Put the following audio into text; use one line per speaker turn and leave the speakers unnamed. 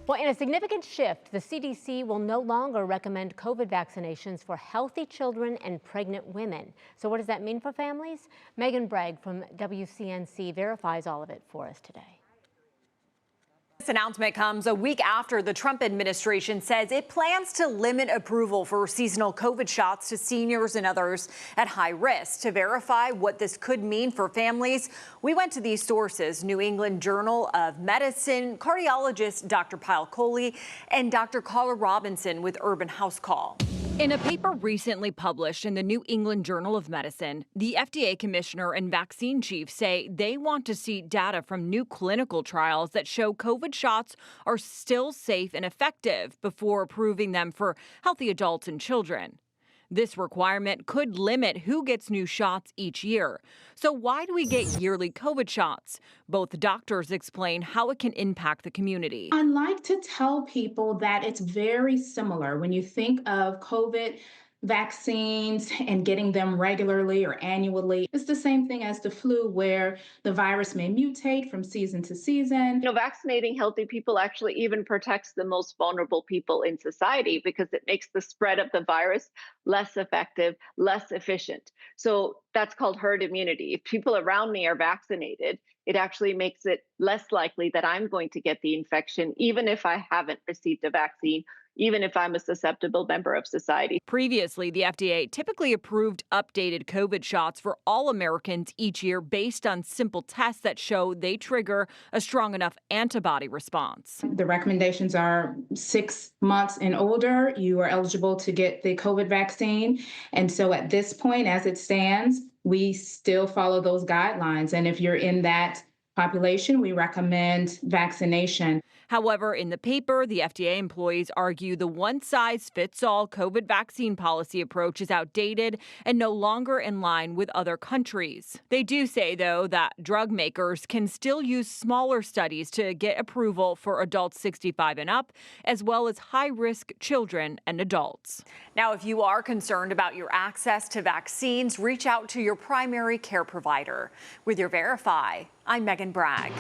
Well, in a significant shift, the CDC will no longer recommend COVID vaccinations for healthy children and pregnant women. So what does that mean for families? Megan Bragg from WCNC verifies all of it for us today.
This announcement comes a week after the Trump administration says it plans to limit approval for seasonal COVID shots to seniors and others at high risk. To verify what this could mean for families, we went to these sources: New England Journal of Medicine, cardiologist Dr. Pyle Coley, and Dr. Carla Robinson with Urban House Call. In a paper recently published in the New England Journal of Medicine, the FDA commissioner and vaccine chief say they want to see data from new clinical trials that show COVID shots are still safe and effective before approving them for healthy adults and children. This requirement could limit who gets new shots each year. So why do we get yearly COVID shots? Both doctors explain how it can impact the community.
I like to tell people that it's very similar when you think of COVID vaccines and getting them regularly or annually. It's the same thing as the flu, where the virus may mutate from season to season.
Vaccinating healthy people actually even protects the most vulnerable people in society because it makes the spread of the virus less effective, less efficient. So that's called herd immunity. If people around me are vaccinated, it actually makes it less likely that I'm going to get the infection, even if I haven't received a vaccine, even if I'm a susceptible member of society.
Previously, the FDA typically approved updated COVID shots for all Americans each year based on simple tests that show they trigger a strong enough antibody response.
The recommendations are 6 months and older, you are eligible to get the COVID vaccine. And so at this point, as it stands, we still follow those guidelines. And if you're in that population, we recommend vaccination.
However, in the paper, the FDA employees argue the one-size-fits-all COVID vaccine policy approach is outdated and no longer in line with other countries. They do say, though, that drug makers can still use smaller studies to get approval for adults 65 and up, as well as high-risk children and adults. Now, if you are concerned about your access to vaccines, reach out to your primary care provider. With your Verify, I'm Megan Bragg.